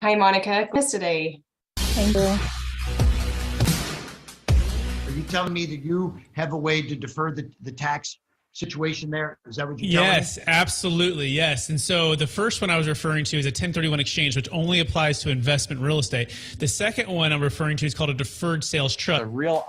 Hi, Monica. Today. Thank you. Are you telling me that you have a way to defer the tax situation there? Is that what you're telling me? Yes, absolutely. Yes. And so the first one I was referring to is a 1031 exchange, which only applies to investment real estate. The second one I'm referring to is called a deferred sales trust. A real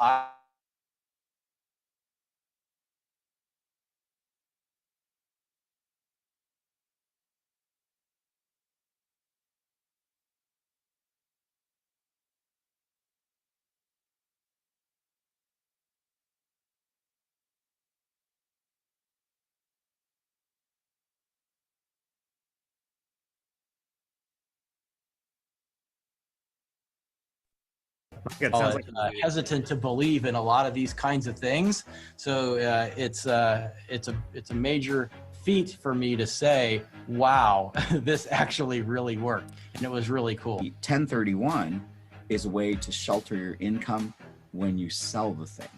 hesitant to believe in a lot of these kinds of things. So it's a major feat for me to say, wow, this actually really worked. And it was really cool. 1031 is a way to shelter your income when you sell the thing.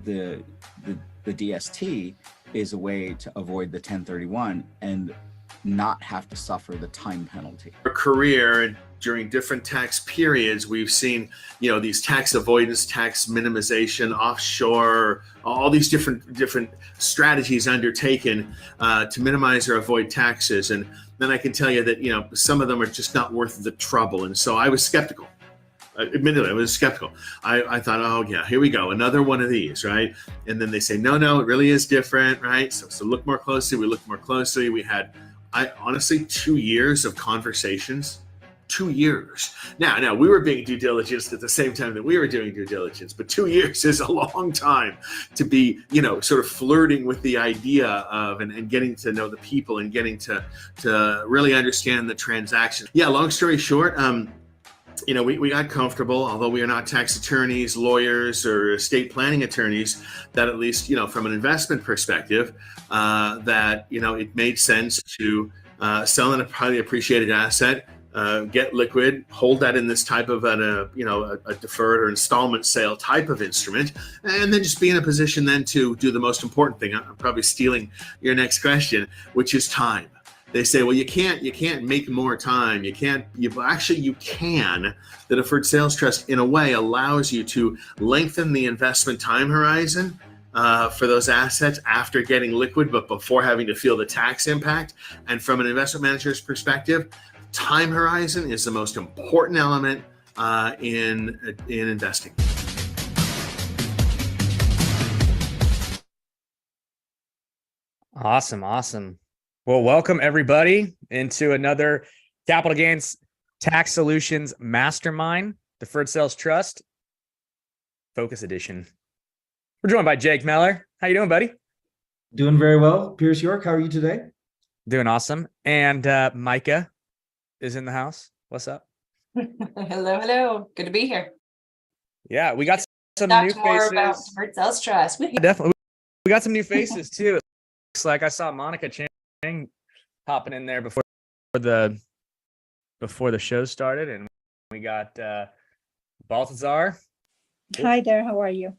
The DST is a way to avoid the 1031 and not have to suffer the time penalty. Our career and during different tax periods, we've seen, these tax avoidance, tax minimization, offshore, all these different strategies undertaken to minimize or avoid taxes. And then I can tell you that, some of them are just not worth the trouble. And so I was skeptical. Admittedly, I was skeptical. I thought, oh yeah, here we go, another one of these, right? And then they say, no, it really is different, right? So look more closely. We looked more closely. We had, honestly, 2 years of conversations. 2 years. Now we were being due diligence at the same time that we were doing due diligence, but 2 years is a long time to be, sort of flirting with the idea of and getting to know the people and getting to really understand the transaction. Yeah, long story short, we got comfortable, although we are not tax attorneys, lawyers, or estate planning attorneys, that at least, from an investment perspective, that, it made sense to sell a highly appreciated asset, get liquid, hold that in this type of a deferred or installment sale type of instrument, and then just be in a position then to do the most important thing. I'm probably stealing your next question, which is time. They say, well, you can't make more time. You can. The deferred sales trust, in a way, allows you to lengthen the investment time horizon for those assets after getting liquid, but before having to feel the tax impact. And from an investment manager's perspective, time horizon is the most important element in investing. Awesome. Well, welcome everybody into another Capital Gains Tax Solutions Mastermind, Deferred Sales Trust, Focus Edition. We're joined by Jake Meller. How you doing, buddy? Doing very well. Pierce York, how are you today? Doing awesome. And Micah is in the house. What's up? Hello. Good to be here. Yeah, we got some Talk new more faces. about deferred sales trust. Definitely. We got some new faces too. Looks like I saw Monica Chang popping in there before the show started, and we got Baltazar. Hi there. How are you?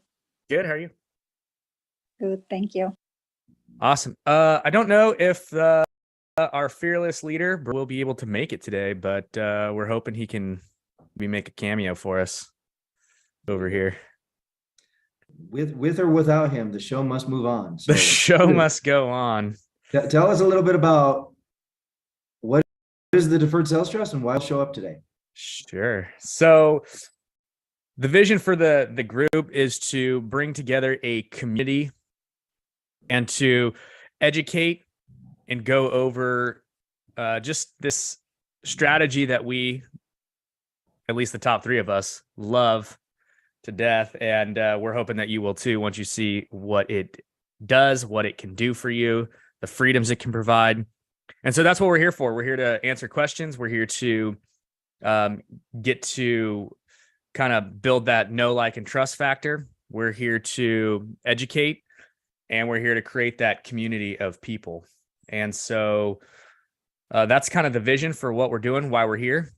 Good. How are you? Good. Thank you. Awesome. I don't know if our fearless leader will be able to make it today, but we're hoping he can make a cameo for us over here. With or without him, the show must move on. So the show must go on. Tell us a little bit about what is the deferred sales trust and why it'll show up today. Sure. So the vision for the group is to bring together a community and to educate and go over just this strategy that we, at least the top three of us, love to death. And we're hoping that you will too, once you see what it does, what it can do for you, the freedoms it can provide. And so that's what we're here for. We're here to answer questions. We're here to get to kind of build that know, like, and trust factor. We're here to educate, and we're here to create that community of people. And so that's kind of the vision for what we're doing, why we're here.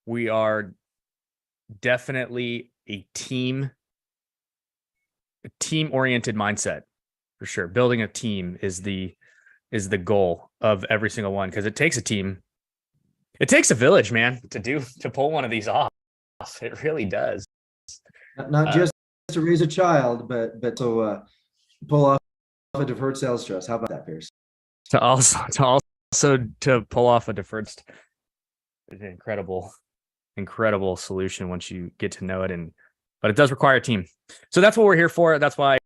We are definitely a team-oriented mindset, for sure. Building a team is the goal of every single one, because it takes a team. It takes a village, man, to pull one of these off. It really does. Not just to raise a child, but to pull off a deferred sales trust. How about that, Pierce? To also to pull off a deferred is an incredible solution once you get to know it, but it does require a team. So that's what we're here for. That's why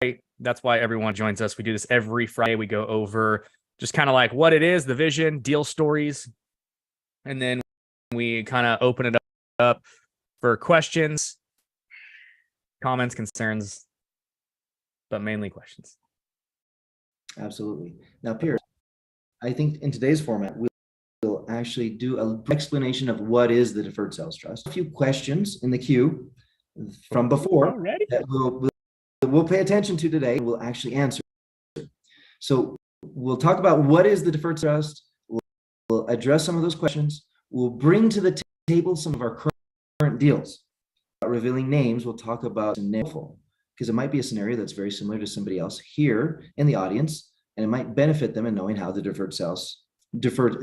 everyone joins us. We do this every Friday. We go over just kind of like what it is, the vision, deal stories, and then we kind of open it up for questions, comments, concerns, but mainly questions. Absolutely. Now, Pierce, I think in today's format, we'll actually do an explanation of what is the deferred sales trust. A few questions in the queue from before that we'll pay attention to today. We'll actually answer. So we'll talk about what is the deferred trust. We'll address some of those questions. We'll bring to the table some of our current deals. Without revealing names, we'll talk about scenario, because it might be a scenario that's very similar to somebody else here in the audience, and it might benefit them in knowing how the deferred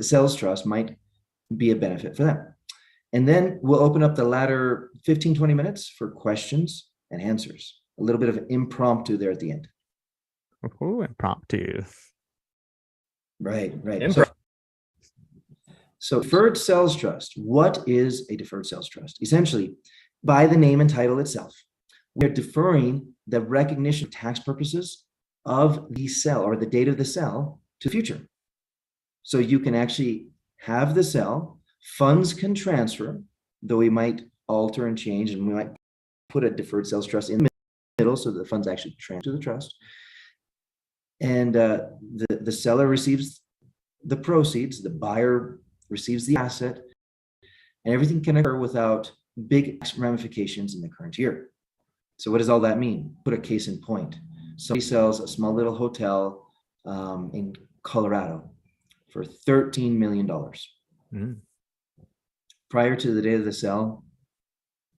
sales trust might be a benefit for them. And then we'll open up the latter 15, 20 minutes for questions and answers. A little bit of impromptu there at the end. Ooh, impromptu. Right. So deferred sales trust. What is a deferred sales trust? Essentially, by the name and title itself, we're deferring the recognition for tax purposes of the sale or the date of the sale to the future. So you can actually have the sale, funds can transfer, though we might alter and change, and we might put a deferred sales trust in the middle so that the funds actually transfer to the trust. And the seller receives the proceeds, the buyer receives the asset, and everything can occur without big ramifications in the current year. So what does all that mean? Put a case in point. Somebody sells a small little hotel in Colorado for $13 million. Prior to the day of the sale,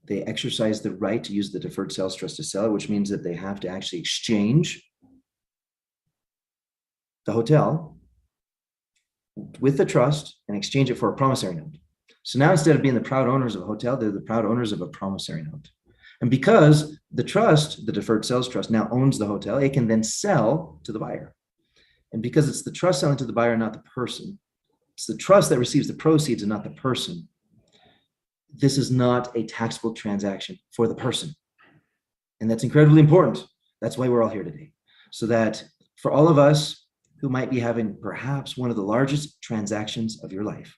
they exercise the right to use the deferred sales trust to sell it, which means that they have to actually exchange the hotel with the trust and exchange it for a promissory note. So now instead of being the proud owners of a hotel, they're the proud owners of a promissory note. And because the trust, the deferred sales trust, now owns the hotel, it can then sell to the buyer. And because it's the trust selling to the buyer, not the person, it's the trust that receives the proceeds and not the person. This is not a taxable transaction for the person. And that's incredibly important. That's why we're all here today. So that for all of us who might be having perhaps one of the largest transactions of your life,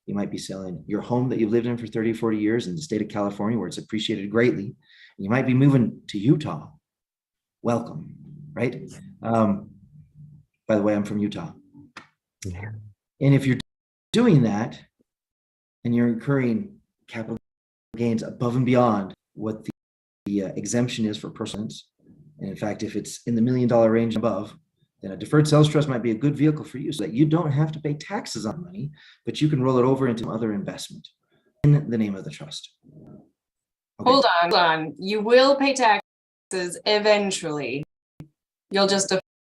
you might be selling your home that you've lived in for 30, 40 years in the state of California, where it's appreciated greatly. You might be moving to Utah. Welcome, right? By the way, I'm from Utah. Yeah. And if you're doing that and you're incurring capital gains above and beyond what the exemption is for persons, and in fact, if it's in the $1 million range above, then a deferred sales trust might be a good vehicle for you so that you don't have to pay taxes on money, but you can roll it over into other investment in the name of the trust. Okay. Hold on. You will pay taxes eventually. You'll just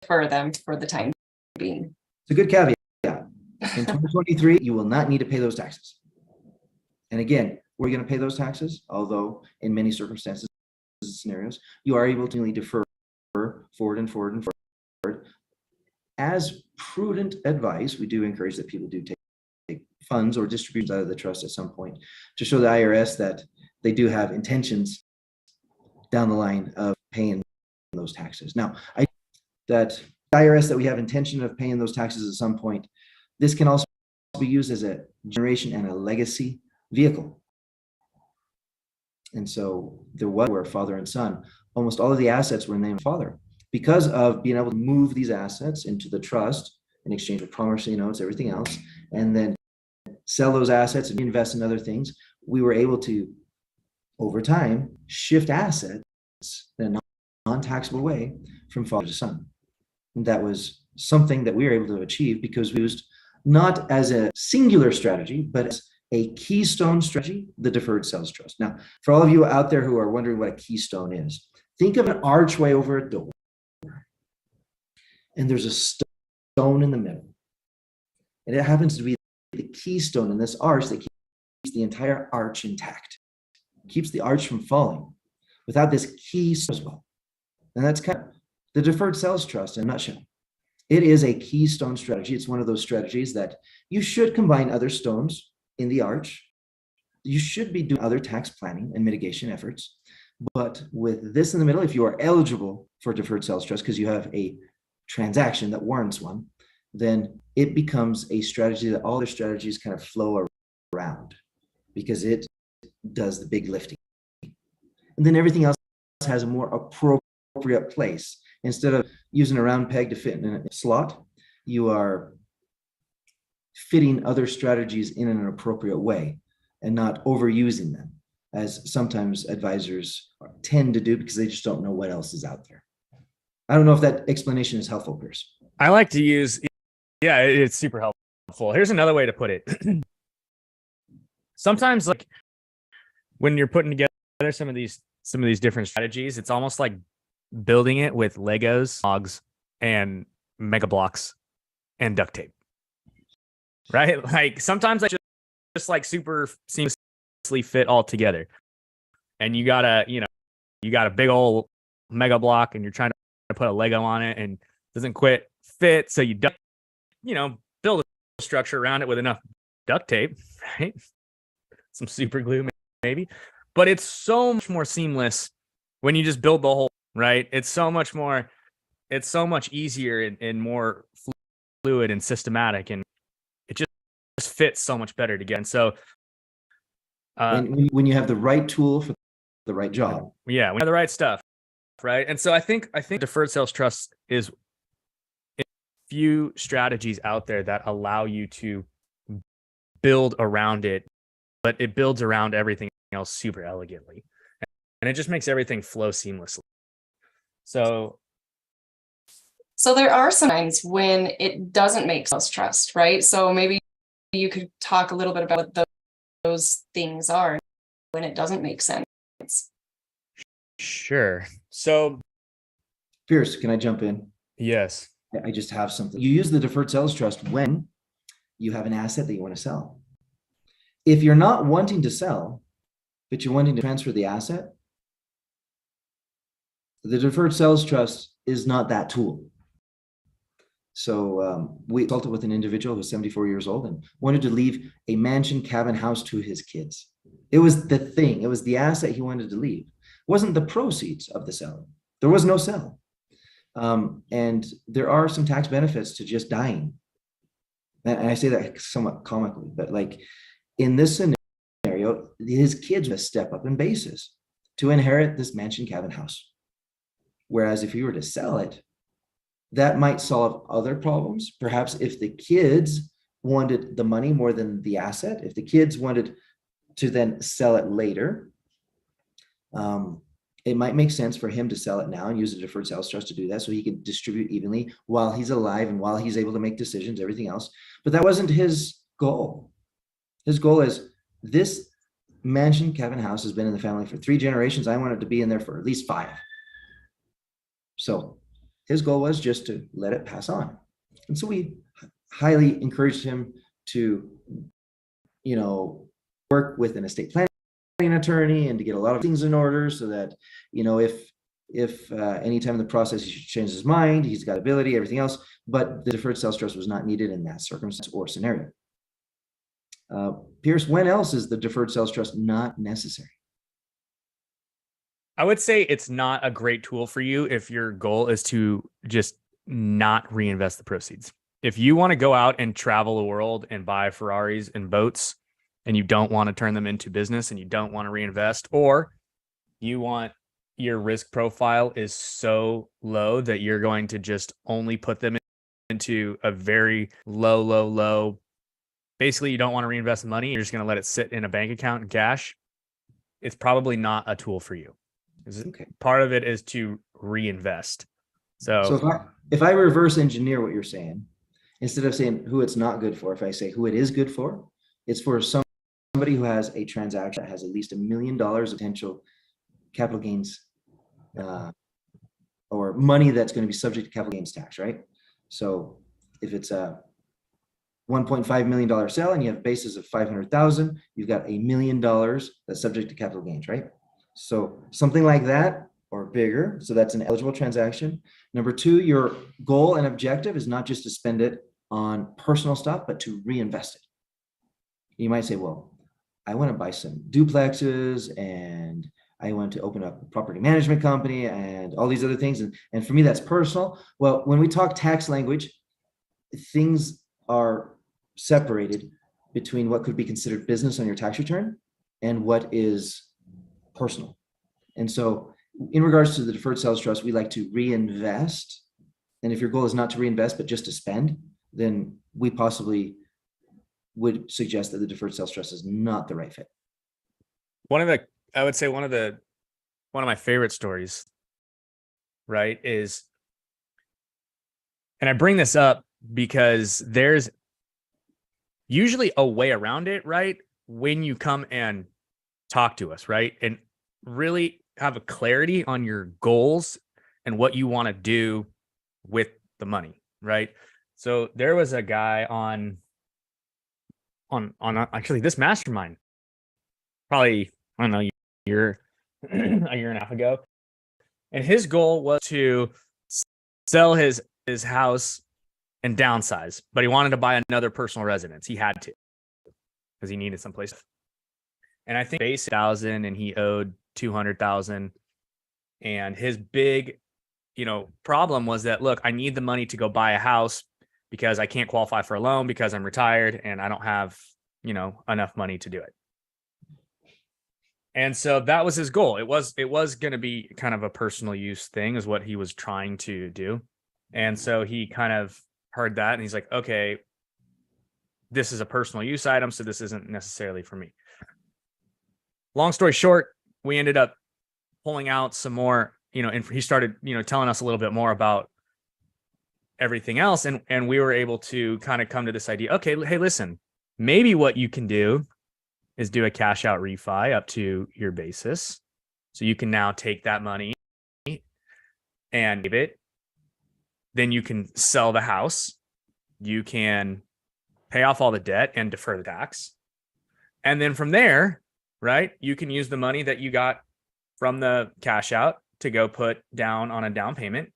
defer them for the time being. It's a good caveat. In 2023, you will not need to pay those taxes. And again, we're going to pay those taxes, although in many circumstances and scenarios, you are able to defer forward and forward and forward. As prudent advice, we do encourage that people do take funds or distributions out of the trust at some point to show the IRS that they do have intentions down the line of paying those taxes. Now, that IRS that we have intention of paying those taxes at some point, this can also be used as a generation and a legacy vehicle. And so there were father and son. Almost all of the assets were in the name of father. Because of being able to move these assets into the trust in exchange for promissory notes, everything else, and then sell those assets and invest in other things, we were able to, over time, shift assets in a non-taxable way from father to son. And that was something that we were able to achieve because we used not as a singular strategy, but as a keystone strategy, the deferred sales trust. Now, for all of you out there who are wondering what a keystone is, think of an archway over a door. And there's a stone in the middle. And it happens to be the keystone in this arch that keeps the entire arch intact, keeps the arch from falling without this keystone as well. And that's kind of the deferred sales trust in a nutshell. It is a keystone strategy. It's one of those strategies that you should combine other stones in the arch. You should be doing other tax planning and mitigation efforts. But with this in the middle, if you are eligible for deferred sales trust because you have a transaction that warrants one, then it becomes a strategy that all other strategies kind of flow around because it does the big lifting. And then everything else has a more appropriate place. Instead of using a round peg to fit in a slot, you are fitting other strategies in an appropriate way and not overusing them, as sometimes advisors tend to do because they just don't know what else is out there. I don't know if that explanation is helpful, Pierce. I like to use, yeah, it's super helpful. Here's another way to put it. Sometimes, like when you're putting together some of these different strategies, it's almost like building it with Legos, logs, and mega blocks and duct tape. Right? Like sometimes I just like super seamlessly fit all together. And you got a big old mega block and you're trying to put a Lego on it and it doesn't quite fit. So you build a structure around it with enough duct tape, right? Some super glue maybe. But it's so much more seamless when you just build the whole, right? It's so much easier and more fluid and systematic, and it just fits so much better together. And so when you have the right tool for the right job. Yeah, when you have the right stuff, right? And so I think deferred sales trust is a few strategies out there that allow you to build around it, but it builds around everything else super elegantly. And it just makes everything flow seamlessly. So there are some times when it doesn't make sales trust, right? So maybe you could talk a little bit about what those things are when it doesn't make sense. Sure. So Pierce, can I jump in? Yes. I just have something. You use the deferred sales trust when you have an asset that you want to sell. If you're not wanting to sell, but you're wanting to transfer the asset, the deferred sales trust is not that tool. So we consulted with an individual who's 74 years old and wanted to leave a mansion cabin house to his kids. It was the thing. It was the asset he wanted to leave. It wasn't the proceeds of the sale. There was no sale. And there are some tax benefits to just dying. And I say that somewhat comically, but like in this scenario, his kids would step up in basis to inherit this mansion cabin house. Whereas if you were to sell it, that might solve other problems. Perhaps if the kids wanted the money more than the asset, if the kids wanted to then sell it later, it might make sense for him to sell it now and use a deferred sales trust to do that so he can distribute evenly while he's alive and while he's able to make decisions, everything else. But that wasn't his goal. His goal is this mansion cabin house has been in the family for 3 generations. I want it to be in there for at least 5. So his goal was just to let it pass on. And so we highly encouraged him to, work with an estate planning attorney and to get a lot of things in order so that, if anytime in the process he should change his mind, he's got ability, everything else, but the deferred sales trust was not needed in that circumstance or scenario. Pierce, when else is the deferred sales trust not necessary? I would say it's not a great tool for you if your goal is to just not reinvest the proceeds. If you want to go out and travel the world and buy Ferraris and boats, and you don't want to turn them into business and you don't want to reinvest, or you want your risk profile is so low that you're going to just only put them into a very low. Basically, you don't want to reinvest the money. You're just going to let it sit in a bank account in cash. It's probably not a tool for you. Okay. Part of it is to reinvest. So if I reverse engineer what you're saying, instead of saying who it's not good for, if I say who it is good for, it's for somebody who has a transaction that has at least $1 million of potential capital gains or money that's going to be subject to capital gains tax, right? So if it's $1.5 million sale and you have basis of 500,000, you've got $1 million that's subject to capital gains, right? So something like that or bigger. So that's an eligible transaction. Number two, your goal and objective is not just to spend it on personal stuff, but to reinvest it. You might say, well, I want to buy some duplexes and I want to open up a property management company and all these other things. And for me, that's personal. Well, when we talk tax language, things are separated between what could be considered business on your tax return and what is personal. And so in regards to the deferred sales trust, we like to reinvest. And if your goal is not to reinvest, but just to spend, then we possibly would suggest that the deferred sales trust is not the right fit. I would say one of my favorite stories, right, is, and I bring this up because there's usually a way around it, right? When you come and talk to us, right? And really have a clarity on your goals and what you want to do with the money, right? So there was a guy on actually this mastermind, probably, I don't know, a year and a half ago. And his goal was to sell his house and downsize, but he wanted to buy another personal residence. He had to, because he needed someplace. And I think base 1,000 and he owed 200,000. And his big, problem was that, look, I need the money to go buy a house because I can't qualify for a loan because I'm retired and I don't have, enough money to do it. And so that was his goal. It was going to be kind of a personal use thing is what he was trying to do. And so he kind of heard that and he's like, okay, this is a personal use item, so this isn't necessarily for me. Long story short, we ended up pulling out some more, and he started, telling us a little bit more about everything else. And we were able to kind of come to this idea. Okay, hey, listen, maybe what you can do is do a cash out refi up to your basis. So you can now take that money and give it. Then you can sell the house. You can pay off all the debt and defer the tax. And then from there, right, you can use the money that you got from the cash out to go put down on a down payment.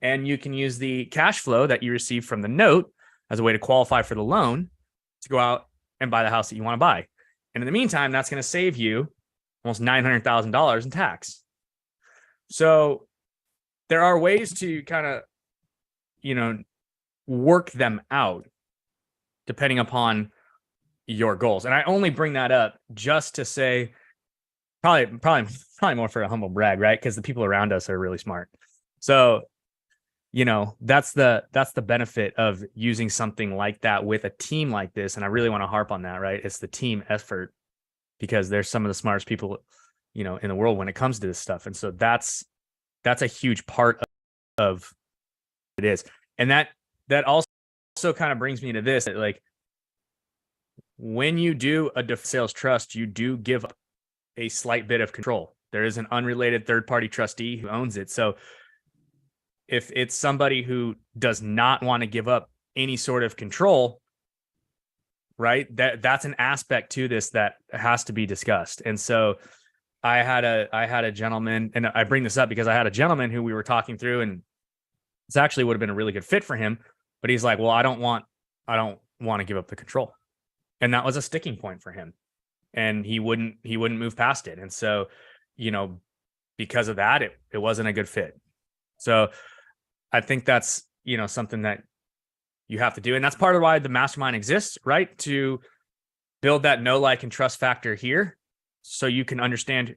And you can use the cash flow that you receive from the note as a way to qualify for the loan to go out and buy the house that you want to buy. And in the meantime, that's going to save you almost $900,000 in tax. So there are ways to kind of, work them out depending upon your goals. And I only bring that up just to say, probably more for a humble brag, right? Because the people around us are really smart. So, that's the benefit of using something like that with a team like this. And I really want to harp on that, right? It's the team effort, because there's some of the smartest people, in the world when it comes to this stuff. And so that's a huge part of it is. And that also kind of brings me to this, that, like, when you do a sales trust, you do give up a slight bit of control. There is an unrelated third-party trustee who owns it. So if it's somebody who does not want to give up any sort of control, right, that's an aspect to this that has to be discussed. And so I had a gentleman, and I bring this up because I had a gentleman who we were talking through, and this actually would have been a really good fit for him, but he's like, well, I don't want to give up the control. And that was a sticking point for him. And he wouldn't move past it. And so, because of that, it wasn't a good fit. So I think that's, something that you have to do. And that's part of why the mastermind exists, right? To build that know, like, and trust factor here, so you can understand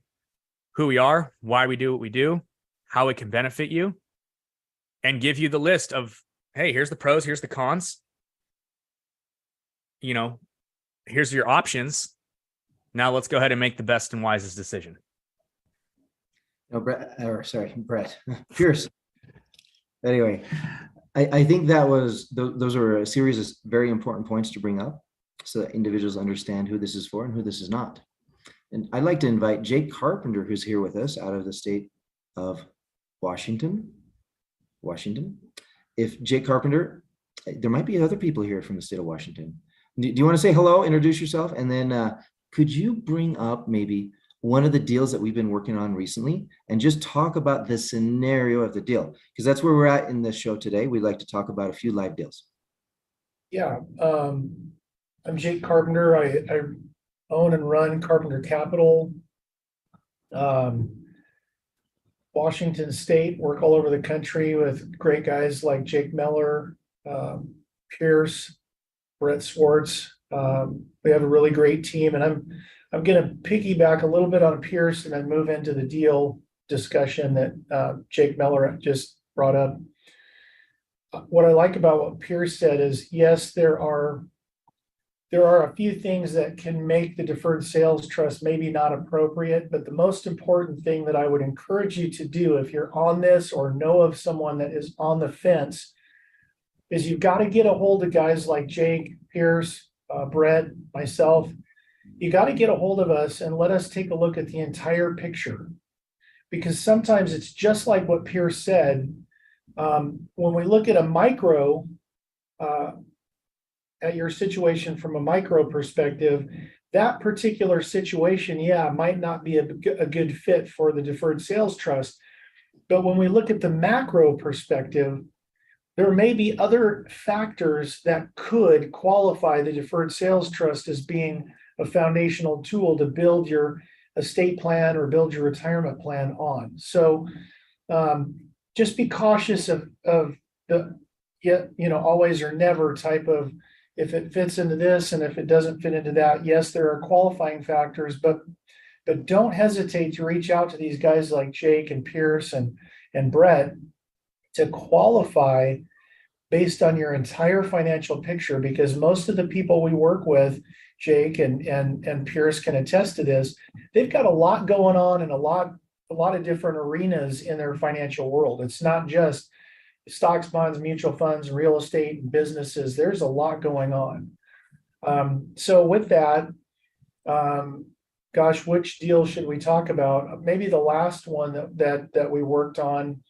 who we are, why we do what we do, how it can benefit you, and give you the list of, hey, here's the pros, here's the cons, here's your options. Now let's go ahead and make the best and wisest decision. No, Brett, Pierce. Anyway, I think those are a series of very important points to bring up so that individuals understand who this is for and who this is not. And I'd like to invite Jake Carpenter, who's here with us out of the state of Washington. If Jake Carpenter, there might be other people here from the state of Washington. Do you want to say hello, introduce yourself, and then could you bring up maybe one of the deals that we've been working on recently and just talk about the scenario of the deal? Because that's where we're at in this show today. We'd like to talk about a few live deals. Yeah, I'm Jake Carpenter. I own and run Carpenter Capital. Washington State, work all over the country with great guys like Jake Meller, Pierce, Brett Swartz. We have a really great team, and I'm going to piggyback a little bit on Pierce and then move into the deal discussion that Jake Meller just brought up. What I like about what Pierce said is, yes, there are a few things that can make the deferred sales trust maybe not appropriate, but the most important thing that I would encourage you to do if you're on this or know of someone that is on the fence is you've got to get a hold of guys like Jake, Pierce, Brett, myself. You got to get a hold of us and let us take a look at the entire picture, because sometimes it's just like what Pierce said. When we look at a micro, at your situation from a micro perspective, that particular situation, might not be a good fit for the deferred sales trust. But when we look at the macro perspective, there may be other factors that could qualify the deferred sales trust as being a foundational tool to build your estate plan or build your retirement plan on. So just be cautious of the always or never type of, if it fits into this and if it doesn't fit into that. Yes, there are qualifying factors, but don't hesitate to reach out to these guys like Jake and Pierce and Brett to qualify based on your entire financial picture, because most of the people we work with, Jake and Pierce can attest to this, they've got a lot going on in a lot of different arenas in their financial world. It's not just stocks, bonds, mutual funds, real estate, and businesses. There's a lot going on. So with that, gosh, which deal should we talk about? Maybe the last one that we worked on.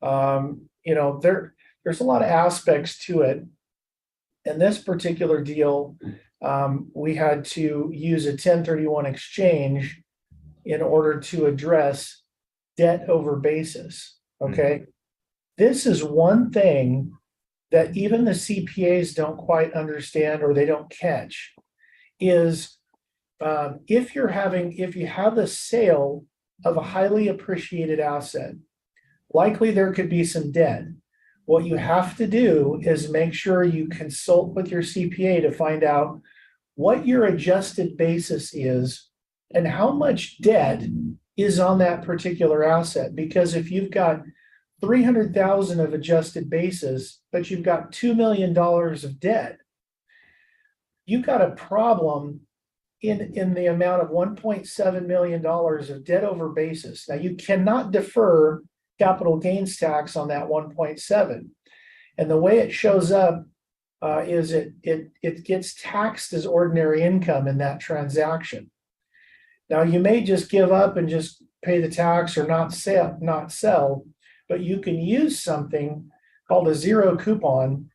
There's a lot of aspects to it. In this particular deal, we had to use a 1031 exchange in order to address debt over basis. Okay. This is one thing that even the CPAs don't quite understand, or they don't catch, is if you have the sale of a highly appreciated asset, likely there could be some debt. What you have to do is make sure you consult with your CPA to find out what your adjusted basis is and how much debt is on that particular asset. Because if you've got $300,000 of adjusted basis, but you've got $2 million of debt, you've got a problem in the amount of $1.7 million of debt over basis. Now, you cannot defer capital gains tax on that 1.7. And the way it shows up is it gets taxed as ordinary income in that transaction. Now, you may just give up and just pay the tax or not sell, but you can use something called a zero coupon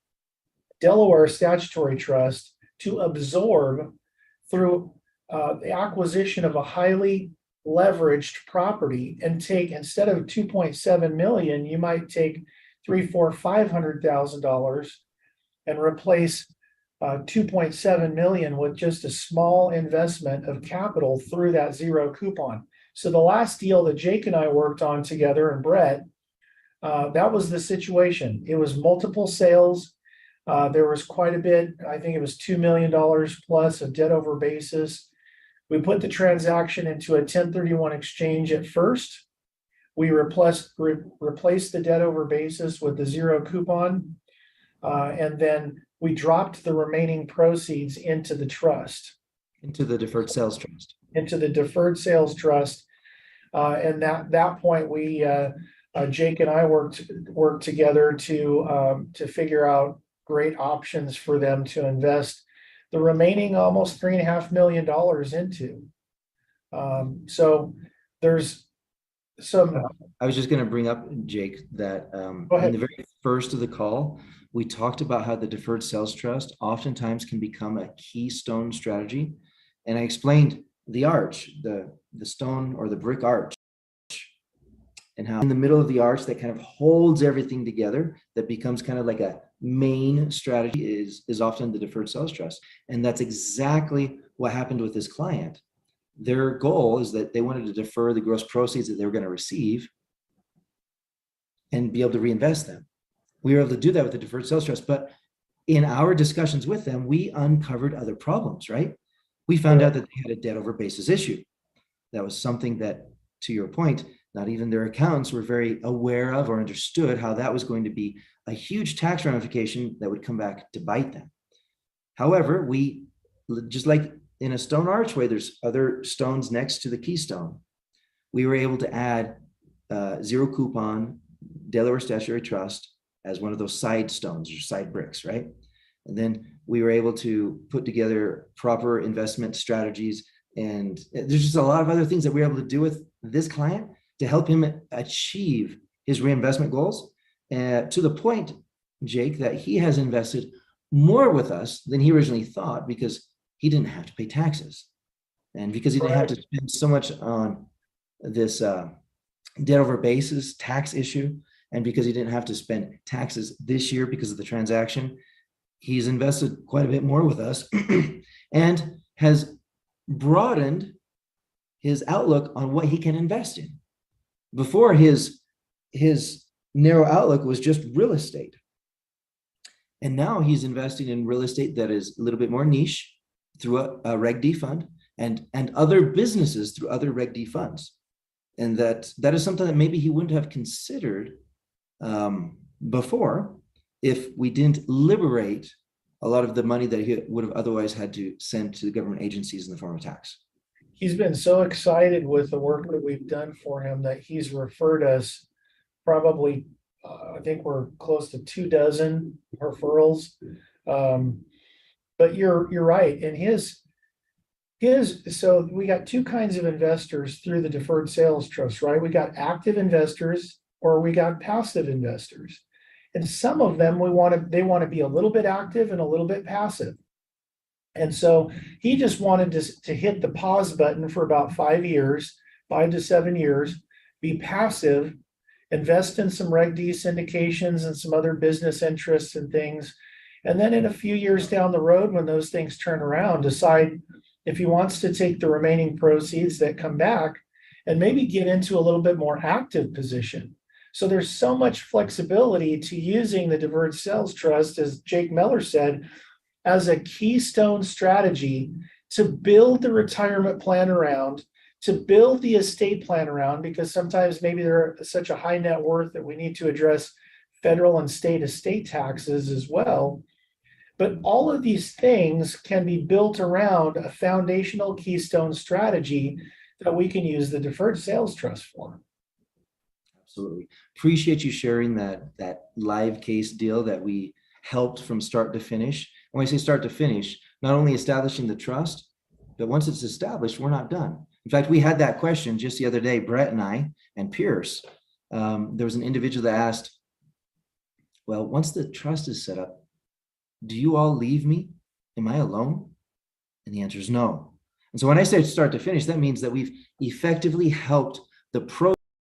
Delaware statutory trust to absorb through the acquisition of a highly leveraged property and take, instead of 2.7 million, you might take $500,000 and replace 2.7 million with just a small investment of capital through that zero coupon. So the last deal that Jake and I worked on together, and Brett, that was the situation. It was multiple sales. There was quite a bit, I think it was $2 million plus of debt over basis. We put the transaction into a 1031 exchange at first. We replaced the debt over basis with the zero coupon. And then we dropped the remaining proceeds into the trust. Into the deferred sales trust. Into the deferred sales trust. And that point, we Jake and I worked together to figure out great options for them to invest the remaining almost $3.5 million into. So there's So, I was just going to bring up, Jake, that Go ahead. in the very first of the call, we talked about how the deferred sales trust oftentimes can become a keystone strategy. And I explained the arch, the stone or the brick arch, and how in the middle of the arch that kind of holds everything together, that becomes kind of like a main strategy is often the deferred sales trust. And that's exactly what happened with this client. Their goal is that they wanted to defer the gross proceeds that they were going to receive and be able to reinvest them. We were able to do that with the deferred sales trust, but in our discussions with them, we uncovered other problems, right? We found out that they had a debt over basis issue. That was something that, to your point, not even their accountants were very aware of or understood how that was going to be a huge tax ramification that would come back to bite them. However, we, just like in a stone archway, there's other stones next to the keystone. We were able to add zero coupon Delaware Statutory Trust as one of those side stones or side bricks, right? And then we were able to put together proper investment strategies. And there's just a lot of other things that we were able to do with this client to help him achieve his reinvestment goals, to the point, Jake, that he has invested more with us than he originally thought because he didn't have to pay taxes. And because he didn't have to spend so much on this debt over basis tax issue, and because he didn't have to spend taxes this year because of the transaction, he's invested quite a bit more with us and has broadened his outlook on what he can invest in. Before, his narrow outlook was just real estate. And now he's investing in real estate that is a little bit more niche through a Reg D fund and other businesses through other Reg D funds. And that is something that maybe he wouldn't have considered before if we didn't liberate a lot of the money that he would have otherwise had to send to the government agencies in the form of tax. he's been so excited with the work that we've done for him that he's referred us probably, I think we're close to 24 referrals. But you're right. And so we got two kinds of investors through the deferred sales trust, right? We got active investors or we got passive investors. And some of them they want to be a little bit active and a little bit passive. And so he just wanted to hit the pause button for about 5 to 7 years, be passive, invest in some Reg D syndications and some other business interests and things. And then in a few years down the road, when those things turn around, decide if he wants to take the remaining proceeds that come back and maybe get into a little bit more active position. So there's so much flexibility to using the deferred sales trust, as Jake Miller said, as a keystone strategy to build the retirement plan around, to build the estate plan around, because sometimes maybe they're such a high net worth that we need to address federal and state estate taxes as well. But all of these things can be built around a foundational keystone strategy that we can use the deferred sales trust for. Absolutely. Appreciate you sharing that live case deal that we helped from start to finish. When I say start to finish, not only establishing the trust, but once it's established, we're not done. In fact, we had that question just the other day, Brett and I and Pierce. There was an individual that asked, well, once the trust is set up, do you all leave me? Am I alone? And the answer is no. And so when I say start to finish, that means that we've effectively helped the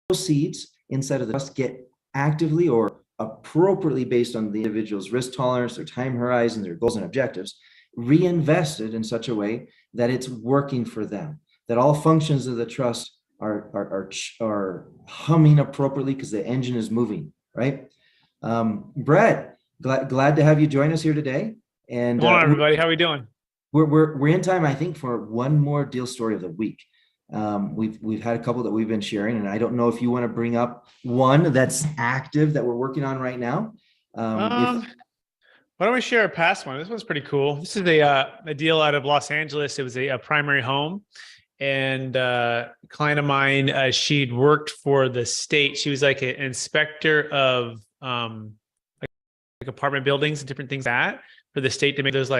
proceeds inside of the trust get actively or appropriately based on the individual's risk tolerance, their time horizon, their goals and objectives, reinvested in such a way that it's working for them, that all functions of the trust are humming appropriately because the engine is moving, right? Brett, glad to have you join us here today. And hello, everybody. How are we doing? We're in time, I think, for one more deal story of the week. We've had a couple that we've been sharing, and I don't know if you want to bring up one that's active that we're working on right now. Why don't we share a past one? This one's pretty cool. This is a deal out of Los Angeles. It was a primary home, and a client of mine, she'd worked for the state. She was like an inspector of like apartment buildings and different things for the state to make those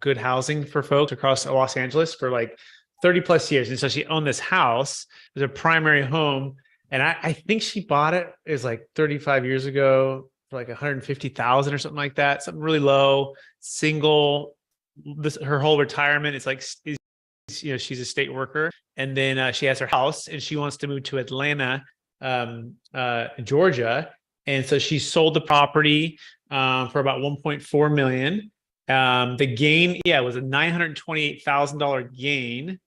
good housing for folks across Los Angeles for like 30 plus years. And so she owned this house. It was a primary home. And I think she bought it is like 35 years ago for like 150,000 or something like that, something really low, single. Her whole retirement is like, she's a state worker, and then she has her house, and she wants to move to Atlanta, Georgia, and so she sold the property for about 1.4 million. The gain, was a $928,000 gain,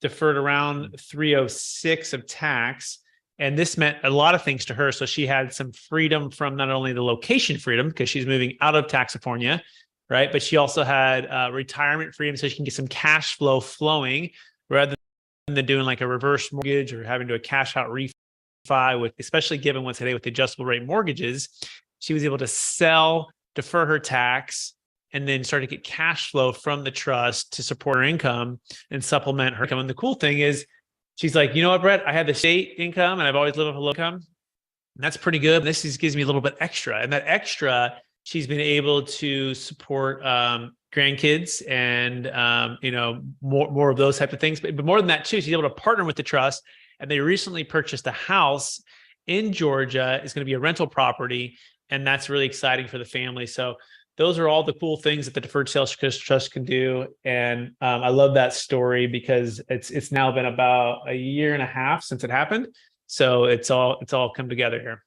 deferred around 306 of tax. And this meant a lot of things to her. So she had some freedom from not only the location freedom, because she's moving out of Taxifornia, right? But she also had retirement freedom, so she can get some cash flow flowing rather than doing like a reverse mortgage or having to do a cash out refi, with, especially given what's today with the adjustable rate mortgages. She was able to sell, defer her tax, and then start to get cash flow from the trust to support her income and supplement her income. And the cool thing is, she's like, you know what, Brett, I had the state income and I've always lived off a low income. And that's pretty good. This just gives me a little bit extra. And that extra, she's been able to support grandkids and, more of those type of things. But more than that too, she's able to partner with the trust. And they recently purchased a house in Georgia. It's going to be a rental property. And that's really exciting for the family. So those are all the cool things that the deferred sales trust can do. And I love that story because it's now been about a year and a half since it happened. So it's all come together here.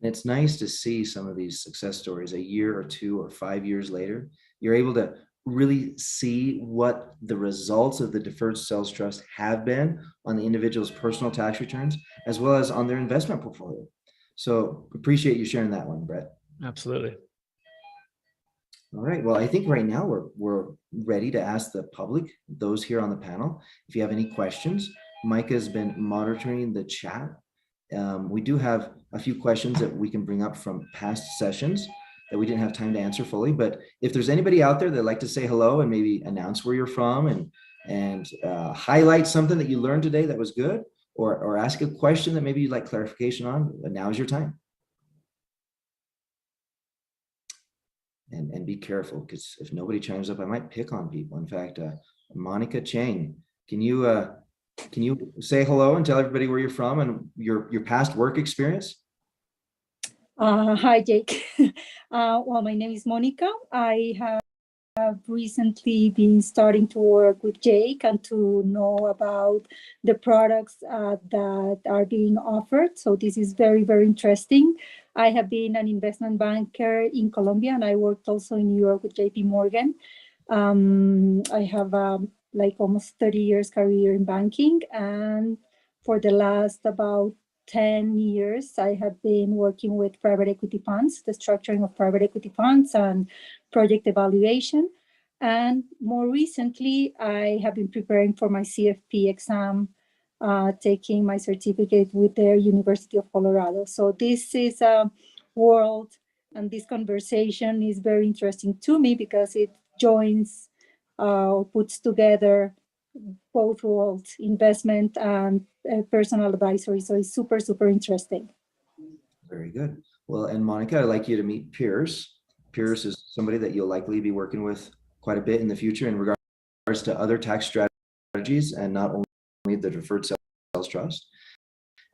It's nice to see some of these success stories a year or 2 or 5 years later. You're able to really see what the results of the deferred sales trust have been on the individual's personal tax returns, as well as on their investment portfolio. So appreciate you sharing that one, Brett. Absolutely. All right. Well, I think right now we're ready to ask the public, those here on the panel, if you have any questions. Micah has been monitoring the chat. We do have a few questions that we can bring up from past sessions that we didn't have time to answer fully. But if there's anybody out there that'd like to say hello and maybe announce where you're from and highlight something that you learned today that was good, or ask a question that maybe you'd like clarification on, now is your time. And be careful, because if nobody chimes up, I might pick on people. In fact, Monica Chang, can you say hello and tell everybody where you're from and your past work experience? Hi, Jake. Well, my name is Monica. I have recently been starting to work with Jake and to know about the products that are being offered. So this is very, very interesting. I have been an investment banker in Colombia, and I worked also in New York with JP Morgan. I have like almost 30 years career in banking, and for the last about 10 years, I have been working with private equity funds, the structuring of private equity funds and project evaluation. And more recently, I have been preparing for my CFP exam, taking my certificate with the University of Colorado. So this is a world, and this conversation is very interesting to me because it joins, puts together both worlds, investment and personal advisory. So it's super, super interesting. Very good. Well, and Monica, I'd like you to meet Pierce. Pierce is somebody that you'll likely be working with quite a bit in the future in regards to other tax strategies, and not only the deferred sales trust,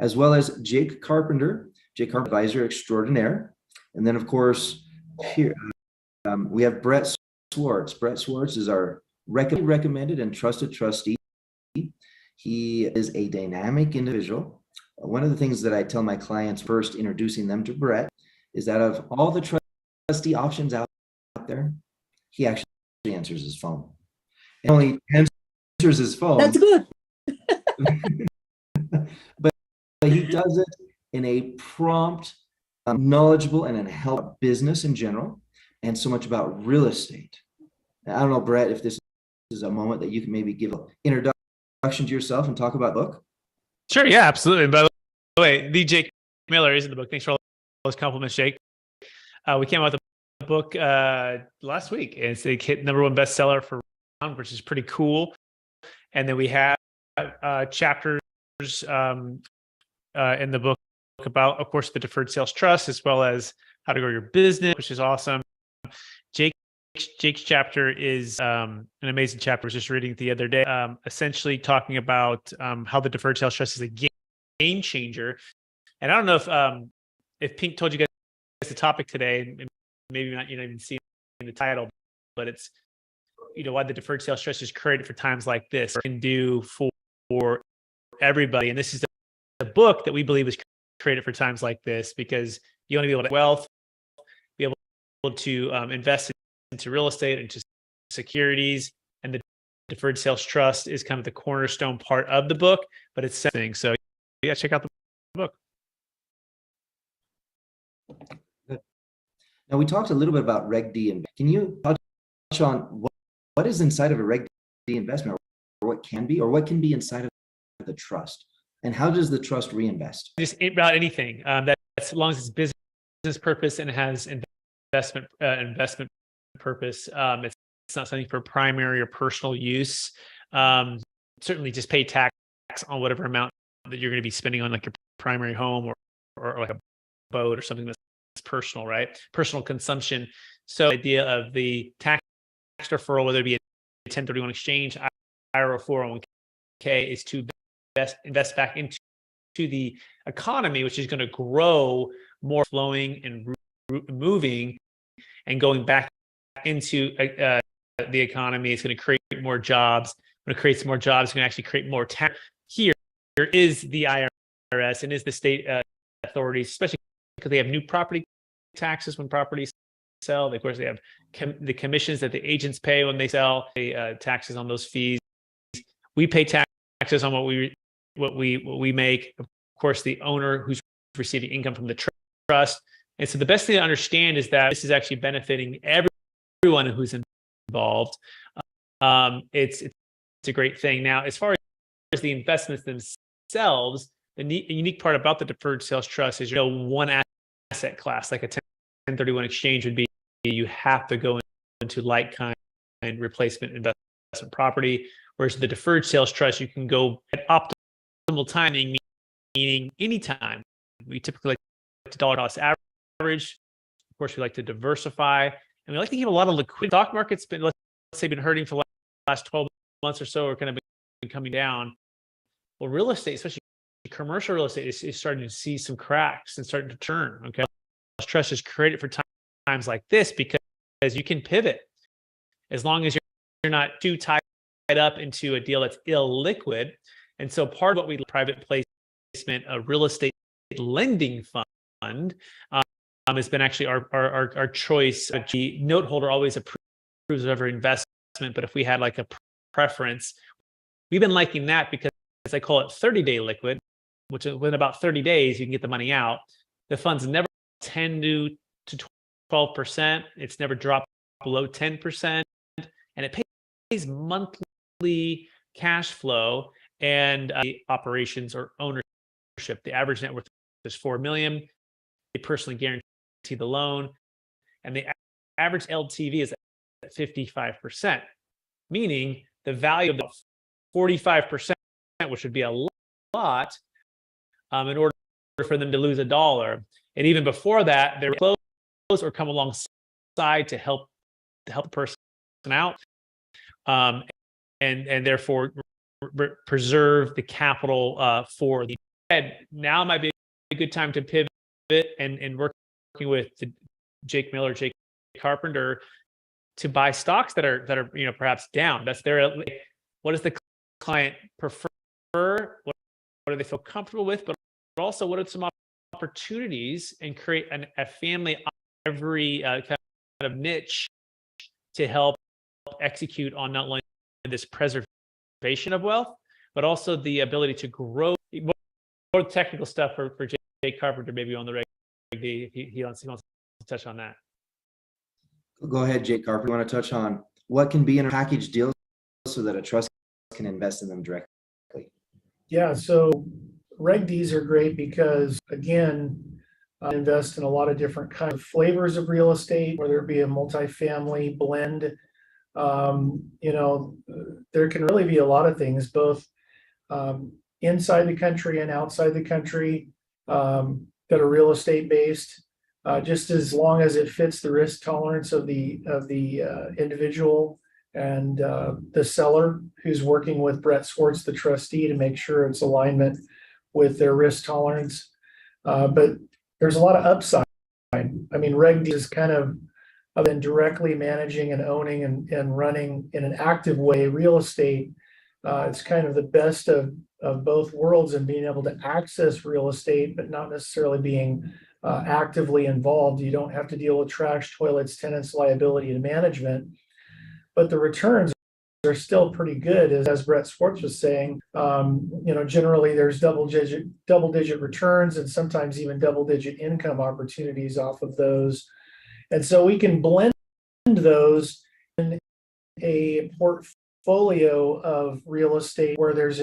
as well as Jake Carpenter, advisor extraordinaire. And then of course, here we have Brett Swartz. Brett Swartz is our recommended and trusted trustee. He is a dynamic individual. One of the things that I tell my clients first introducing them to Brett is that of all the trustee options out there, he actually answers his phone. And only answers his phone. That's good. but he does it in a prompt, knowledgeable, and in help business in general, and so much about real estate. Now, I don't know, Brett, if this is a moment that you can maybe give an introduction to yourself and talk about the book. Sure. Yeah, absolutely. And by the way, the Jake Miller is in the book. Thanks for all those compliments, Jake. We came out with a book last week, and it's a hit #1 bestseller for Ron, which is pretty cool. And then we have chapters in the book about, of course, the deferred sales trust, as well as how to grow your business, which is awesome. Jake's chapter is an amazing chapter. I was just reading it the other day, essentially talking about how the deferred sales trust is a game game changer. And I don't know if Pink told you guys the topic today, and maybe not, even see in the title, but it's, why the deferred sales trust is created for times like this, can do for everybody. And this is the book that we believe is created for times like this, because you want to be able to wealth, be able to invest into real estate, into securities, and the deferred sales trust is kind of the cornerstone part of the book, but it's something. So yeah, check out the book. Now, we talked a little bit about Reg D, and can you touch on what is inside of a Reg D investment, or what can be, or what can be inside of the trust, and how does the trust reinvest? Just about anything that's, as long as it's business purpose and has investment purpose. It's not something for primary or personal use. Certainly, just pay tax on whatever amount that you're going to be spending on, like your primary home or like a boat or something that's personal, right? Personal consumption. So the idea of the tax deferral, whether it be a 1031 exchange, IRA, or 401k, is to invest back into the economy, which is going to grow more, flowing and moving and going back into the economy. It's going to create more jobs. When it creates more jobs, it's going to actually create more tax. Here is the IRS and is the state authorities, especially because they have new property taxes when properties sell. Of course, they have the commissions that the agents pay when they sell, taxes on those fees. We pay taxes on what we make. Of course, the owner who's receiving income from the trust. And so the best thing to understand is that this is actually benefiting everyone who's involved. It's a great thing. Now, as far as the investments themselves, the unique part about the deferred sales trust is, one asset class, like a 1031 exchange would be, you have to go into like kind replacement investment property, whereas the deferred sales trust, you can go at optimal timing, meaning anytime. We typically like to dollar cost average. Of course, we like to diversify, and we like to keep a lot of liquidity. Stock market's been, let's say, been hurting for the last 12 months or so, or kind of been coming down. Well, real estate, especially commercial real estate, is starting to see some cracks and starting to turn. Okay, trust is created for times like this because you can pivot as long as you're not too tied up into a deal that's illiquid. And so part of what we private placement, a real estate lending fund, has been actually our choice. The note holder always approves of every investment, but if we had like a preference, we've been liking that because I call it 30-day liquid, which is within about 30 days you can get the money out. The funds never 10 to 12%. It's never dropped below 10%, and it pays monthly cash flow and operations or ownership. The average net worth is $4 million. They personally guarantee the loan, and the average LTV is at 55%, meaning the value of the 45%, which would be a lot, in order for them to lose $1. And even before that, they're close or come alongside to help the person out, and therefore preserve the capital for the head. Now might be a good time to pivot and working with Jake Miller, Jake Carpenter, to buy stocks that are perhaps down. That's what does the client prefer? What do they feel comfortable with? But also, what are some opportunities, and create a family every kind of niche to help execute on not only this preservation of wealth, but also the ability to grow. More technical stuff for Jake Carpenter, maybe on the Reg D, if he wants to touch on that. Go ahead, Jake Carpenter. You want to touch on what can be in a package deal so that a trust can invest in them directly? Yeah, so Reg Ds are great because, again, invest in a lot of different kinds of flavors of real estate, whether it be a multifamily blend. There can really be a lot of things, both inside the country and outside the country, that are real estate based, just as long as it fits the risk tolerance of the individual and the seller who's working with Brett Swartz, the trustee, to make sure it's alignment with their risk tolerance. But there's a lot of upside. I mean, Reg D is kind of been directly managing and owning and running in an active way real estate. It's kind of the best of both worlds and being able to access real estate, but not necessarily being actively involved. You don't have to deal with trash, toilets, tenants, liability, and management, but the returns are still pretty good, as Brett Swartz was saying. Generally there's double digit returns and sometimes even double digit income opportunities off of those. And so we can blend those in a portfolio of real estate where there's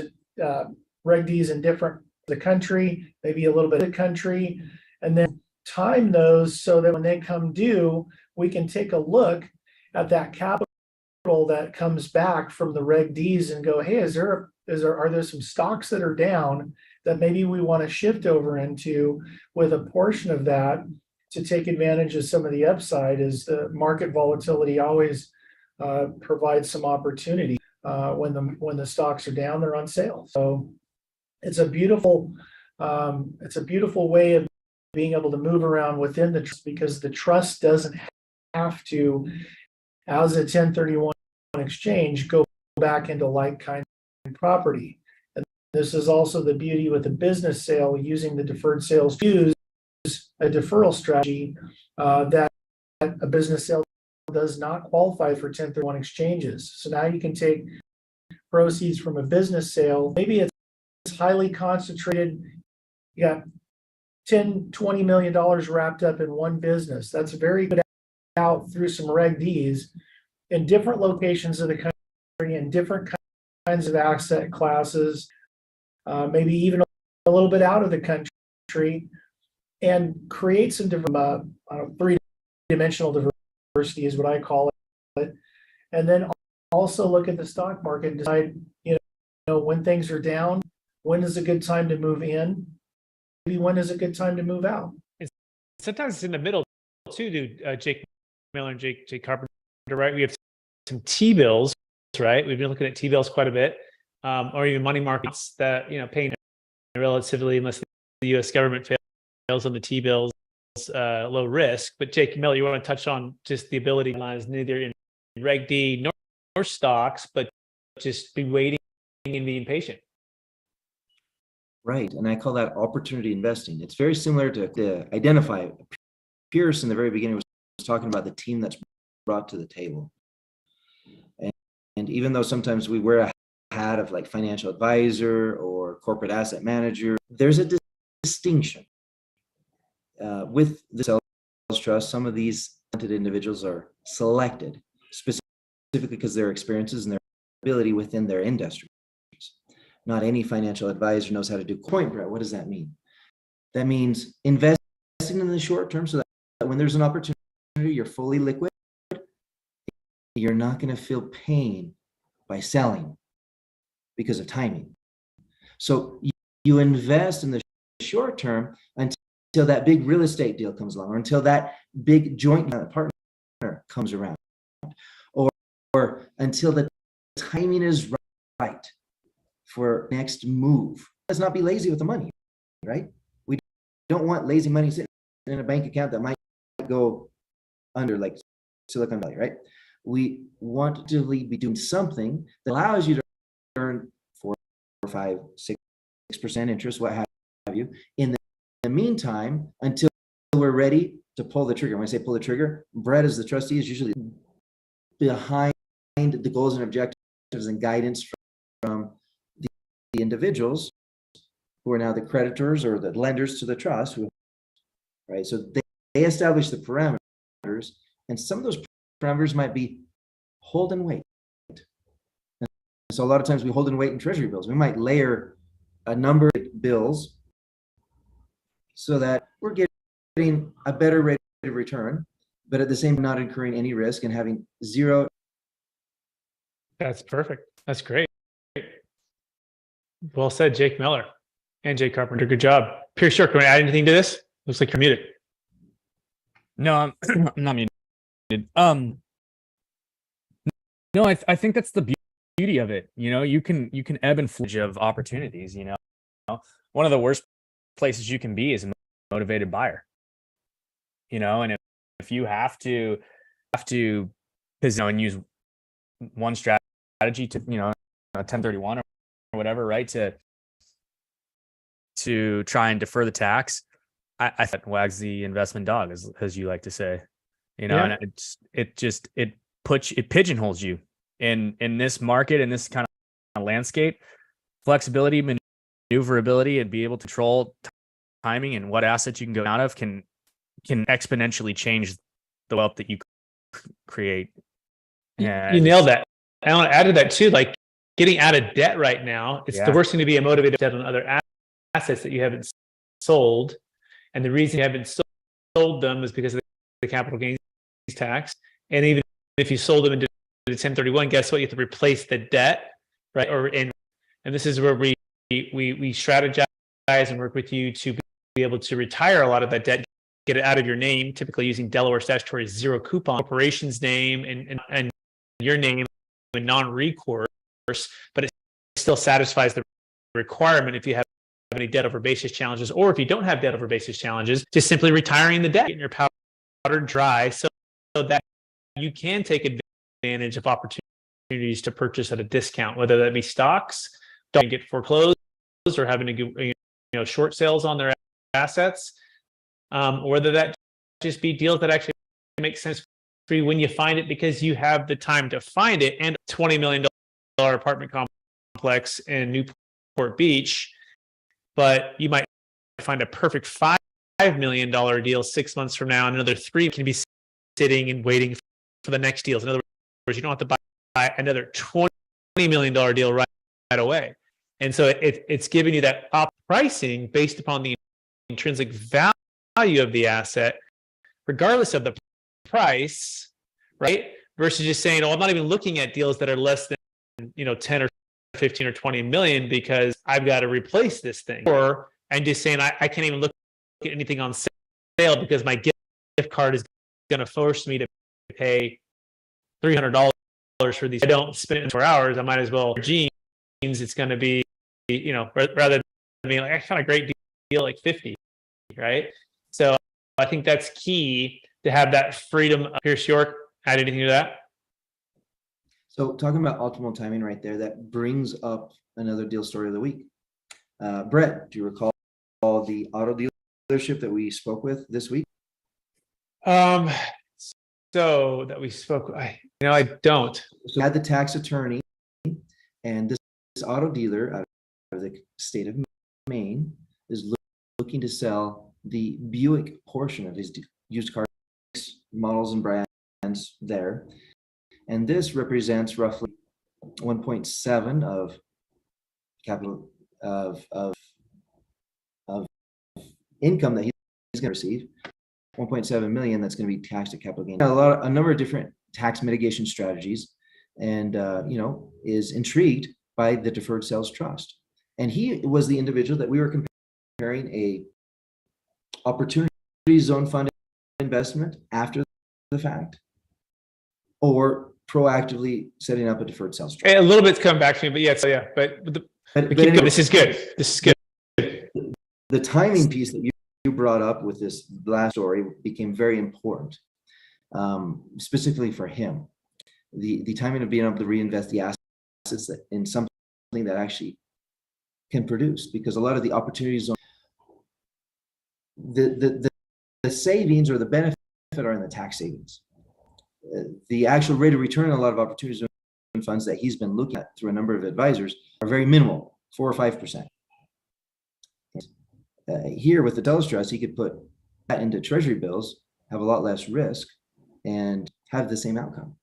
Reg Ds in different the country, maybe a little bit of the country, and then time those so that when they come due, we can take a look at that capital that comes back from the Reg Ds and go, hey, are there some stocks that are down that maybe we want to shift over into with a portion of that to take advantage of some of the upside, as the market volatility always provides some opportunity. When the stocks are down, they're on sale. So it's a beautiful way of being able to move around within the trust, because the trust doesn't have to, as a 1031 exchange, go back into like kind property. And this is also the beauty with the business sale, using the deferred sales to use a deferral strategy that a business sale does not qualify for 1031 exchanges. So now you can take proceeds from a business sale. Maybe it's highly concentrated. You got $10-20 million wrapped up in one business. That's very good out through some Reg Ds in different locations of the country and different kinds of asset classes, maybe even a little bit out of the country, and create some different three-dimensional diversity is what I call it. And then also look at the stock market and decide, when things are down, when is a good time to move in? Maybe when is a good time to move out? Sometimes it's in the middle too, Jake Miller and Jake Carpenter, right? We have some T-bills, right? We've been looking at T-bills quite a bit, or even money markets that, paying relatively, unless the U.S. government fails on the T-bills, low risk. But Jake Miller, you want to touch on just the ability to analyze neither in Reg D nor stocks, but just be waiting and being patient. Right, and I call that opportunity investing. It's very similar to Identify. Pierce in the very beginning was talking about the team that's brought to the table. And even though sometimes we wear a hat of like financial advisor or corporate asset manager, there's a distinction. With the sales trust, some of these talented individuals are selected specifically because of their experiences and their ability within their industry. Not any financial advisor knows how to do point, Brett. What does that mean? That means investing in the short term so that when there's an opportunity, you're fully liquid. You're not going to feel pain by selling because of timing. So you invest in the short term until that big real estate deal comes along, or until that big joint partner comes around, or until the timing is right for next move. Let's not be lazy with the money, right? We don't want lazy money sitting in a bank account that might go under, like Silicon Valley, right? We want to be doing something that allows you to earn 4, 5, 6% interest, what have you, in the meantime, until we're ready to pull the trigger. When I say pull the trigger, Brett, as the trustee, is usually behind the goals and objectives and guidance from the individuals who are now the creditors or the lenders to the trust, right? So they establish the parameters, and some of those parameters might be hold and wait. And so a lot of times we hold and wait in treasury bills. We might layer a number of bills so that we're getting a better rate of return, but at the same time not incurring any risk and having zero. That's perfect. That's great. Well said, Jake Miller and Jake Carpenter. Good job. Pierce Short, can I add anything to this? Looks like you're muted. No, I'm not muted. No, I think that's the beauty of it. You can ebb and flow of opportunities. one of the worst places you can be is a motivated buyer. And if you have to and use one strategy to, a 1031 or whatever, right, to try and defer the tax, I thought wags the investment dog, as you like to say, and it pigeonholes you in this market, in this kind of landscape. Flexibility, maneuverability, and be able to control timing and what assets you can go out of can exponentially change the wealth that you create. You nailed that. I want to add to that too, like getting out of debt right now. It's the worst thing to be a motivated debt on other assets that you haven't sold. And the reason you haven't sold them is because of the capital gains tax. And even if you sold them into the 1031, guess what? You have to replace the debt, right? And this is where we strategize and work with you to be able to retire a lot of that debt, get it out of your name, typically using Delaware statutory zero coupon corporation's name and your name and non-recourse, but it still satisfies the requirement if you have any debt over basis challenges, or if you don't have debt over basis challenges, just simply retiring the debt, getting your powder dry so that you can take advantage of opportunities to purchase at a discount, whether that be stocks, don't get foreclosed, or having to do short sales on their assets, or whether that just be deals that actually make sense for you when you find it, because you have the time to find it. And $20 million apartment complex in Newport Beach, but you might find a perfect $5 million deal 6 months from now, and another 3 can be sitting and waiting for the next deals. In other words, you don't have to buy another $20 million deal right away. And so it's giving you that up pricing based upon the intrinsic value of the asset, regardless of the price, right? Versus just saying, oh, I'm not even looking at deals that are less than 10 or 15 or 20 million because I've got to replace this thing. Or I'm just saying I can't even look at anything on sale because my gift card is going to force me to pay $300 for these. I don't spend it in 4 hours. I might as well jeans. It's going to be, rather than being like, I got a great deal like 50, right? So I think that's key to have that freedom. Pierce York, add anything to that? So talking about optimal timing right there, that brings up another deal story of the week. Brett, do you recall the auto dealership that we spoke with this week? So that we spoke, I don't. So we had the tax attorney, and this auto dealer out of the state of Maine is looking to sell the Buick portion of his used car models and brands there. And this represents roughly 1.7 of capital of income that he's going to receive. 1.7 million that's going to be taxed at capital gain. A number of different tax mitigation strategies, and is intrigued by the deferred sales trust. And he was the individual that we were comparing a opportunity zone fund investment after the fact, or proactively setting up a deferred sales trust. A little bit's come back to me, but anyway, this is good. This is good. The timing piece that you brought up with this last story became very important, specifically for him. The timing of being able to reinvest the assets in something that actually can produce, because a lot of the opportunities, the savings or the benefit are in the tax savings. The actual rate of return on a lot of opportunities funds that he's been looking at through a number of advisors are very minimal, 4 or 5%. Here with the Telus Trust, he could put that into treasury bills, have a lot less risk, and have the same outcome.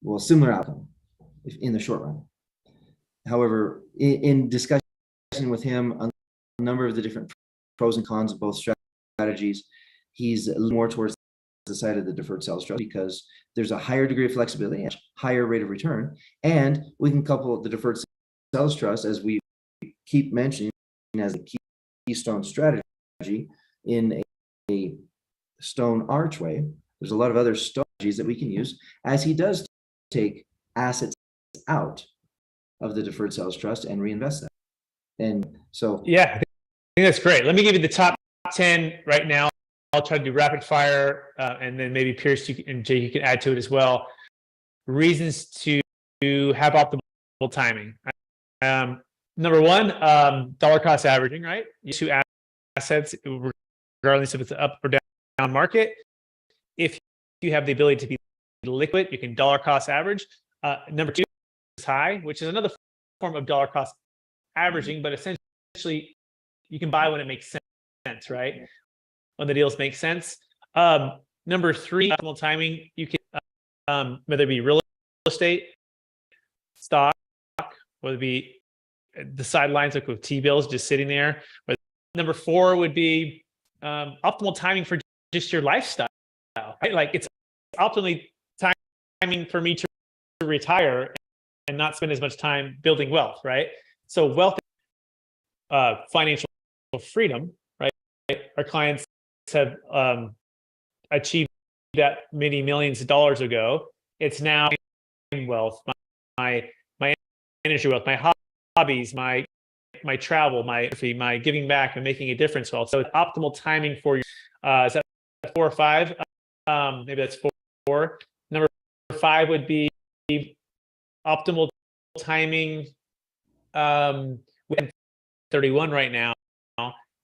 Well, similar outcome in the short run. However, in discussion with him on a number of the different pros and cons of both strategies, he's a little more towards the side of the deferred sales trust because there's a higher degree of flexibility and higher rate of return. And we can couple the deferred sales trust, as we keep mentioning, as a keystone strategy in a stone archway. There's a lot of other strategies that we can use as he does take assets out of the deferred sales trust and reinvest them. And so, Yeah, I think that's great. Let me give you the top 10 right now. I'll try to do rapid fire, and then maybe Pierce and Jay, you can add to it as well. Reasons to have optimal timing. Number one, dollar cost averaging, right? You two assets, regardless if it's an up or down market. If you have the ability to be liquid, you can dollar cost average. Number two is high, which is another form of dollar cost averaging, but essentially you can buy when it makes sense, right? When the deals make sense. Number three, optimal timing. You can whether it be real estate, stock, whether it be the sidelines like with T-bills just sitting there. Number four would be optimal timing for just your lifestyle, right? Like it's optimally timing for me to retire and not spend as much time building wealth, right? So wealth, financial freedom, right? Our clients have achieved that many millions of dollars ago. It's now wealth, my energy wealth, my hobbies, my travel, my giving back and making a difference wealth. So it's optimal timing for you. Is that 4 or 5? Maybe that's 4. Number 5 would be optimal timing with 31 right now,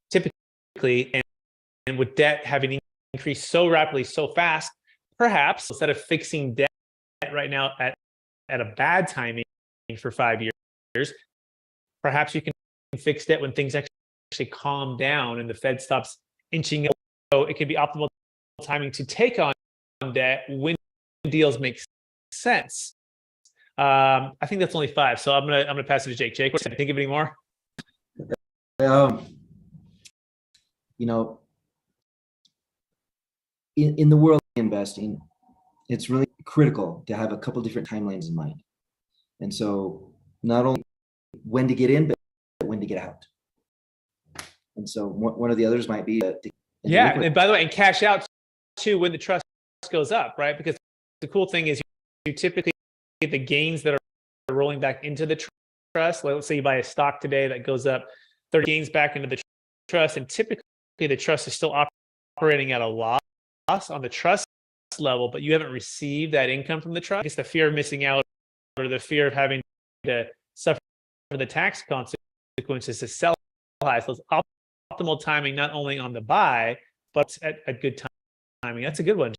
typically, and with debt having increased so rapidly, so fast, perhaps instead of fixing debt right now at a bad timing for 5 years, perhaps you can fix debt when things actually calm down and the Fed stops inching up. So it can be optimal timing to take on debt when deals make sense. I think that's only 5. So I'm gonna pass it to Jake. Jake, what do you think of any more? You know, in the world of investing, it's really critical to have a couple different timelines in mind. And so not only when to get in, but when to get out. And so one of the others might be yeah, and by the way, and cash out too when the trust goes up, right? Because the cool thing is you typically get the gains that are rolling back into the trust. Let's say you buy a stock today that goes up 30 gains back into the trust, and typically the trust is still operating at a loss on the trust level, but you haven't received that income from the trust. It's the fear of missing out or the fear of having to suffer the tax consequences to sell high. So it's optimal timing, not only on the buy, but at good timing. That's a good one,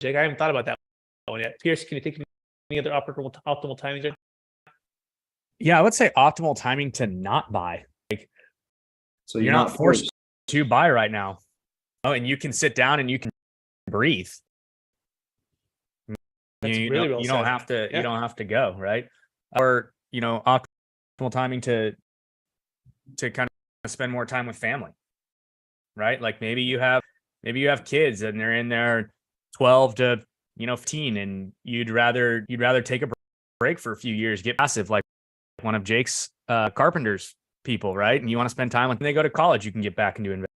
Jake. I haven't thought about that one yet. Pierce, can you think of any other optimal timings? Yeah, I would say optimal timing to not buy. Like, so you're not forced to buy right now. Oh, and you can sit down and you can breathe. You don't have to. Yeah. You don't have to go, right? Or optimal timing to kind of spend more time with family, right? Like maybe you have kids and they're in their 12 to 15, and you'd rather take a break for a few years, get passive, like one of Jake's carpenter's people, right? And you want to spend time when they go to college, you can get back into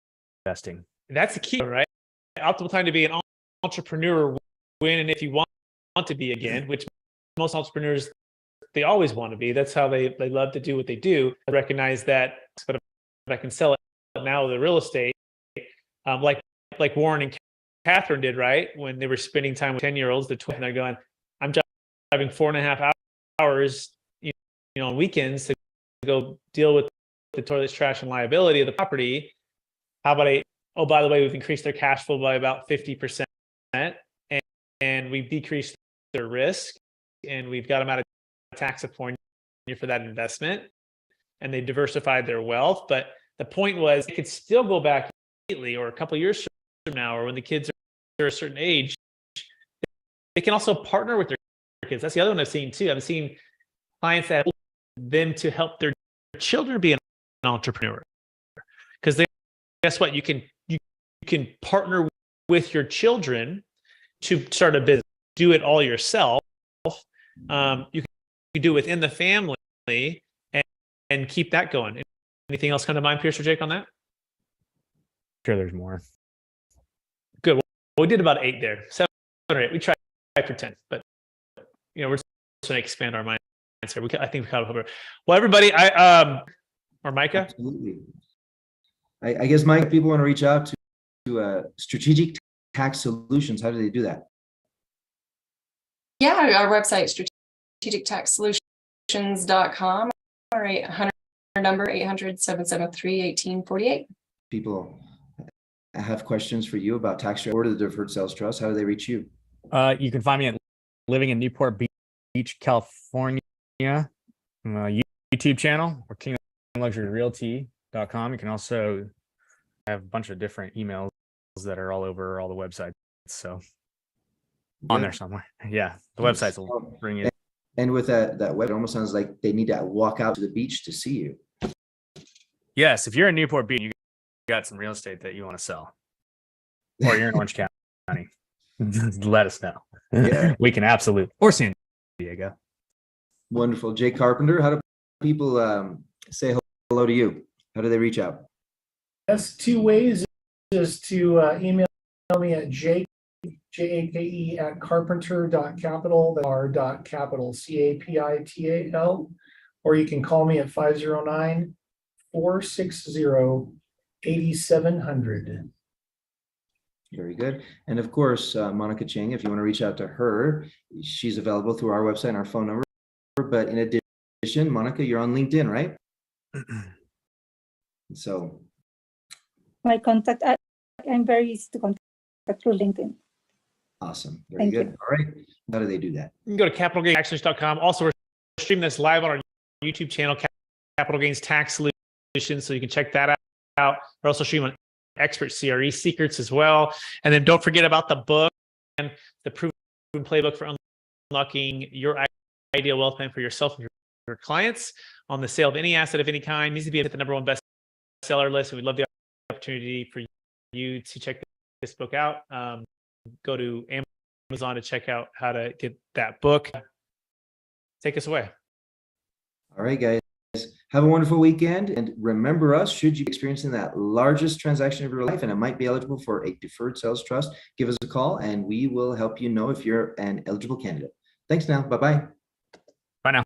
investing. That's the key, right? Optimal time to be an entrepreneur when and if you want to be again, which most entrepreneurs, they always want to be. That's how they love to do what they do. I recognize that, but if I can sell it now with the real estate, like Warren and Catherine did, right? When they were spending time with 10-year-olds, the 12, and they're going, I'm driving 4.5 hours, on weekends to go deal with the toilets, trash, and liability of the property. How about oh, by the way, we've increased their cash flow by about 50%, and we've decreased their risk, and we've got them out of tax California for that investment, and they diversified their wealth. But the point was, they could still go back immediately, or a couple of years from now, or when the kids are a certain age, they can also partner with their kids. That's the other one I've seen too. I've seen clients that help them to help their children be an entrepreneur, because guess what? You can partner with your children to start a business. Do it all yourself. You can do it within the family and keep that going. Anything else come to mind, Pierce or Jake, on that? Sure, there's more. Good. Well, we did about 8 there. 7 or 8. We tried for 10, but we're just going to expand our minds here. I think we caught up. Well, everybody, we're or Micah? Absolutely. I guess, Mike, people want to reach out to Strategic Tax Solutions. How do they do that? Yeah, our website, strategictaxsolutions.com, or 800 number 800-773-1848. People have questions for you about tax or the deferred sales trust. How do they reach you? You can find me at Living in Newport Beach, California, YouTube channel, or KingdomLuxuryRealty.com. You can also have a bunch of different emails that are all over all the websites. So on there somewhere. Yeah, the websites will bring you. And with that web, it almost sounds like they need to walk out to the beach to see you. Yes, if you're in Newport Beach, you got some real estate that you want to sell, or you're in Orange County, let us know. Yeah. We can absolutely, or San Diego. Wonderful. Jay Carpenter, how do people say hello to you? How do they reach out? That's two ways, is to email me at jake, Jake at carpenter.capital, or .capital, CAPITAL, or you can call me at 509-460-8700. Very good. And of course, Monica Chang, if you want to reach out to her, she's available through our website and our phone number. But in addition, Monica, you're on LinkedIn, right? So My contact, I'm very easy to contact through LinkedIn. awesome. Very Thank good. you. All right. How do they do that? You can go to capitalgainstaxsolutions.com. Also, we're streaming this live on our YouTube channel, Capital Gains Tax Solutions, so you can check that out. We're also streaming Expert CRE Secrets as well. And then don't forget about the book and the Proven Playbook for Unlocking Your Ideal Wealth Plan for yourself and your clients on the sale of any asset of any kind. It needs to be at the #1 bestseller list. And we'd love the opportunity for you to check this book out. Go to Amazon to check out how to get that book. Take us away. All right, guys. Have a wonderful weekend. And remember us, should you be experiencing that largest transaction of your life and it might be eligible for a deferred sales trust, give us a call and we will help you know if you're an eligible candidate. Thanks now. Bye-bye. Bye now.